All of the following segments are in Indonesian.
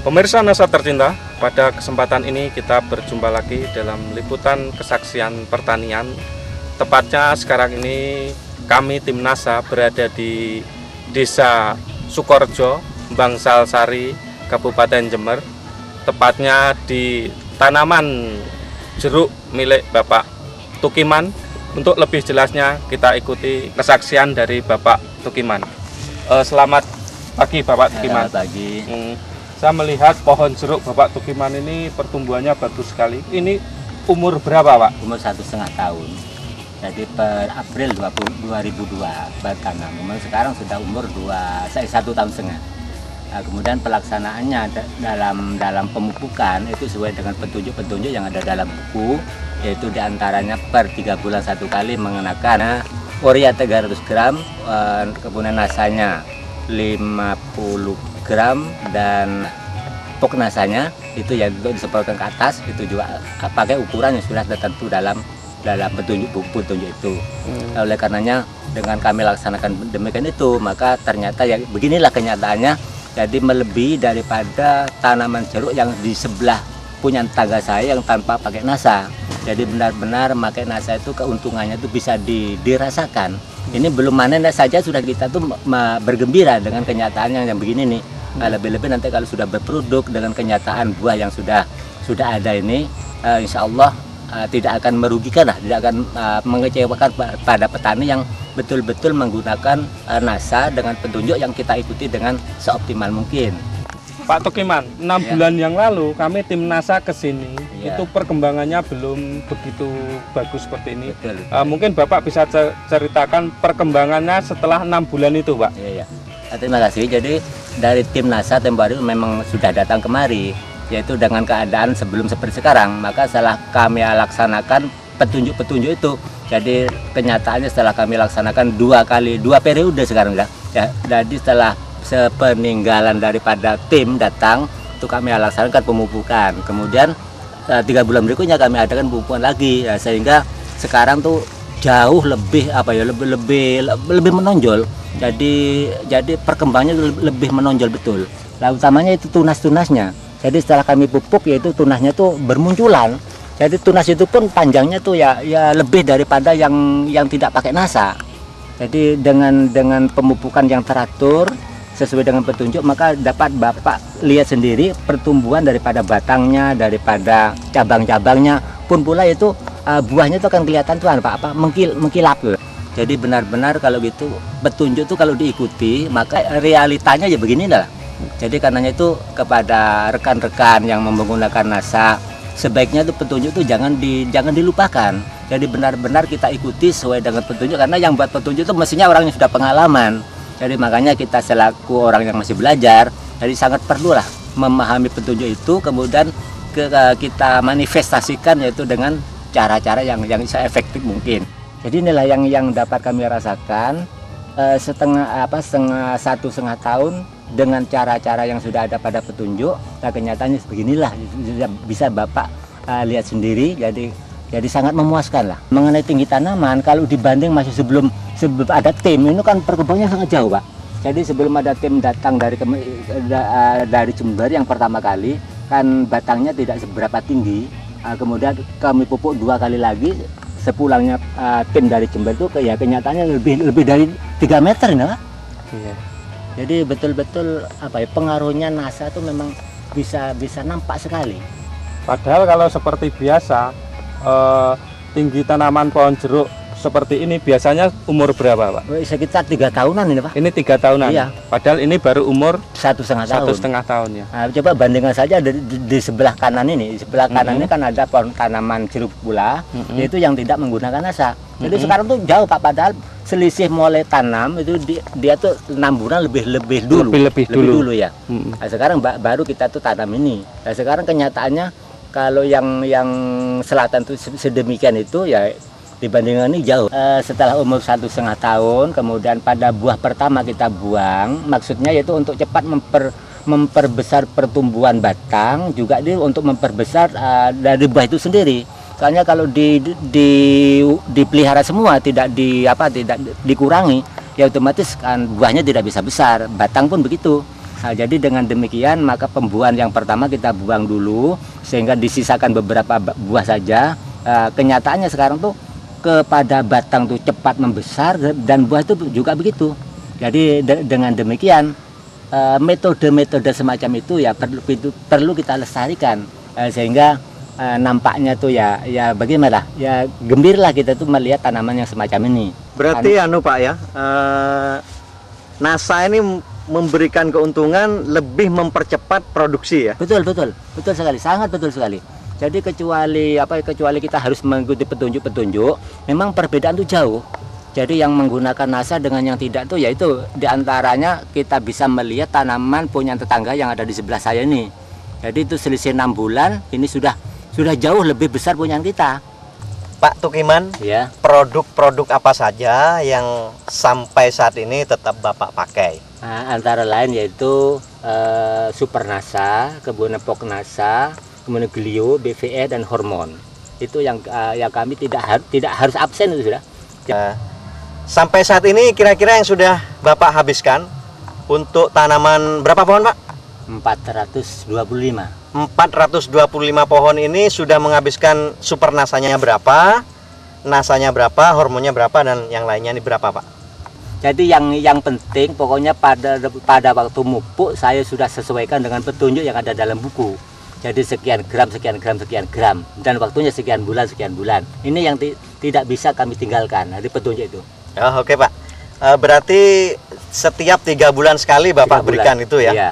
Pemirsa Nasa tercinta, pada kesempatan ini kita berjumpa lagi dalam liputan kesaksian pertanian. Tepatnya sekarang ini kami tim NASA berada di Desa Sukorejo, Bangsal Sari, Kabupaten Jember. Tepatnya di tanaman jeruk milik Bapak Tukiman. Untuk lebih jelasnya kita ikuti kesaksian dari Bapak Tukiman. Selamat pagi Bapak Tukiman. Selamat pagi. Saya melihat pohon jeruk Bapak Tukiman ini pertumbuhannya bagus sekali. Ini umur berapa Pak? Umur 1,5 tahun. Jadi per April 2002 bertanam. Sekarang sudah umur 1,5 tahun. Nah, kemudian pelaksanaannya dalam pemupukan itu sesuai dengan petunjuk-petunjuk yang ada dalam buku, yaitu diantaranya per 3 bulan 1 kali mengenakan urea 300 gram, kemudian nasanya 50 gram dan pok nasanya itu yang untuk disemprotkan ke atas, itu juga pakai ukuran yang sudah tertentu dalam petunjuk itu. Oleh karenanya dengan kami laksanakan demikian itu, maka ternyata ya beginilah kenyataannya. Jadi melebihi daripada tanaman jeruk yang di sebelah punya tangga saya yang tanpa pakai nasa. Jadi benar-benar pakai nasa itu keuntungannya itu bisa dirasakan. Ini belum panen saja sudah kita tuh bergembira dengan kenyataan yang begini nih. Lebih-lebih nanti kalau sudah berproduk dengan kenyataan buah yang sudah ada ini, insya Allah tidak akan merugikan lah, tidak akan mengecewakan pada petani yang betul-betul menggunakan nasa dengan petunjuk yang kita ikuti dengan seoptimal mungkin. Pak Tukiman, 6 bulan yang lalu kami tim NASA ke sini, itu perkembangannya belum begitu bagus seperti ini. Betul. Mungkin Bapak bisa ceritakan perkembangannya setelah 6 bulan itu, Pak. Iya. Terima kasih. Jadi dari tim NASA tempoh hari memang sudah datang kemari, yaitu dengan keadaan sebelum seperti sekarang. Maka setelah kami laksanakan petunjuk-petunjuk itu, jadi kenyataannya setelah kami laksanakan 2 periode sekarang ya. Jadi setelah sepeninggalan daripada tim datang, itu kami laksanakan pemupukan. Kemudian 3 bulan berikutnya kami adakan pemupukan lagi, ya, sehingga sekarang tuh jauh lebih lebih menonjol. Jadi perkembangannya lebih menonjol betul. Nah, utamanya itu tunas-tunasnya. Jadi setelah kami pupuk, yaitu tunasnya tuh bermunculan. Jadi tunas itu pun panjangnya tuh ya lebih daripada yang tidak pakai nasa. Jadi dengan pemupukan yang teratur sesuai dengan petunjuk, maka dapat Bapak lihat sendiri pertumbuhan daripada batangnya, daripada cabang-cabangnya pun pula itu buahnya itu akan kelihatan tuh mengkilap tuh. Jadi benar-benar kalau gitu petunjuk tuh kalau diikuti, maka realitanya ya begini lah. Jadi karenanya itu kepada rekan-rekan yang menggunakan nasa, sebaiknya itu petunjuk itu jangan dilupakan. Jadi benar-benar kita ikuti sesuai dengan petunjuk, karena yang buat petunjuk itu mestinya orang yang sudah pengalaman. Jadi makanya kita selaku orang yang masih belajar, jadi sangat perlulah memahami petunjuk itu, kemudian kita manifestasikan yaitu dengan cara-cara yang efektif mungkin. Jadi inilah yang dapat kami rasakan setengah 1,5 tahun dengan cara-cara yang sudah ada pada petunjuk. Nah, kenyataannya beginilah, bisa Bapak lihat sendiri. Jadi sangat memuaskan lah. Mengenai tinggi tanaman, kalau dibanding masih sebelum ada tim, ini kan perkembangannya sangat jauh, Pak. Jadi sebelum ada tim datang dari Jember yang pertama kali, kan batangnya tidak seberapa tinggi. Kemudian kami pupuk 2 kali lagi. Sepulangnya tim dari Jember itu kenyataannya lebih dari 3 meter ini, Pak. Iya. Jadi betul-betul pengaruhnya nasa itu memang bisa nampak sekali. Padahal kalau seperti biasa tinggi tanaman pohon jeruk seperti ini biasanya umur berapa, Pak? Sekitar 3 tahunan ini, Pak. Ini 3 tahunan. Iya. Padahal ini baru umur 1,5 tahun. 1,5 tahun ya. Nah, coba bandingkan saja di sebelah kanan ini. Di sebelah kanan ini kan ada pohon tanaman jeruk pula, yaitu yang tidak menggunakan nasa. Jadi sekarang tuh jauh, Pak. Padahal selisih mulai tanam itu dia tuh 6 bulan lebih dulu ya. Nah, sekarang baru kita tuh tanam ini. Nah, sekarang kenyataannya kalau yang selatan tuh sedemikian itu ya dibandingkan ini jauh. Setelah umur 1,5 tahun, kemudian pada buah pertama kita buang, maksudnya yaitu untuk cepat memperbesar pertumbuhan batang, juga dia untuk memperbesar dari buah itu sendiri. Soalnya kalau dipelihara semua, tidak dikurangi, ya otomatis kan buahnya tidak bisa besar. Batang pun begitu. Nah, jadi dengan demikian maka pembuahan yang pertama kita buang dulu sehingga disisakan beberapa buah saja. Kenyataannya sekarang tuh kepada batang tuh cepat membesar dan buah itu juga begitu. Jadi dengan demikian metode-metode semacam itu ya perlu kita lestarikan sehingga nampaknya tuh ya bagaimana ya gembiralah kita tuh melihat tanaman yang semacam ini. Berarti Pak ya, NASA ini memberikan keuntungan lebih mempercepat produksi ya. Betul sekali, sangat betul sekali. Jadi kecuali kita harus mengikuti petunjuk-petunjuk, memang perbedaan itu jauh. Jadi yang menggunakan NASA dengan yang tidak tuh yaitu diantaranya kita bisa melihat tanaman punya tetangga yang ada di sebelah saya ini. Jadi itu selisih 6 bulan, ini sudah jauh lebih besar punyaan kita. Pak Tukiman, ya. Produk-produk apa saja yang sampai saat ini tetap Bapak pakai? Nah, antara lain yaitu Super NASA, kemudian Pok NASA, kemudian Glio, BVE dan hormon. Itu yang kami tidak harus absen itu sudah. Sampai saat ini kira-kira yang sudah Bapak habiskan untuk tanaman berapa pohon, Pak? 425. 425 pohon ini sudah menghabiskan Super NASA-nya berapa, NASA-nya berapa, hormonnya berapa, dan yang lainnya ini berapa, Pak? Jadi yang penting pokoknya pada waktu mupuk saya sudah sesuaikan dengan petunjuk yang ada dalam buku. Jadi sekian gram dan waktunya sekian bulan. Ini yang tidak bisa kami tinggalkan dari petunjuk itu. Oh, oke, Pak. Berarti setiap 3 bulan sekali Bapak berikan itu ya? Iya.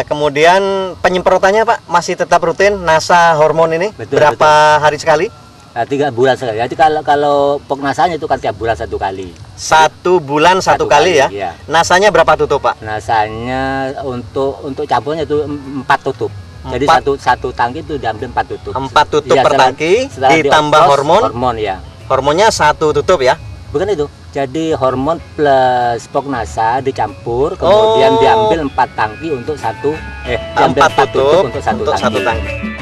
Kemudian penyemprotannya Pak masih tetap rutin NASA hormon ini? Berapa hari sekali? 3 bulan sekali. Jadi kalau Pok NASA-nya itu kan tiap bulan 1 kali. 1 bulan 1 kali ya? Iya. NASA-nya berapa tutup Pak? NASA-nya untuk campurnya itu 4 tutup. Jadi satu tangki itu diambil 4 tutup. 4 tutup ya, per tangki ditambah hormon ya. Hormonnya 1 tutup ya? Bukan itu. Jadi hormon plus Pok NASA dicampur, kemudian diambil 4 tangki untuk 4 tutup untuk satu tangki.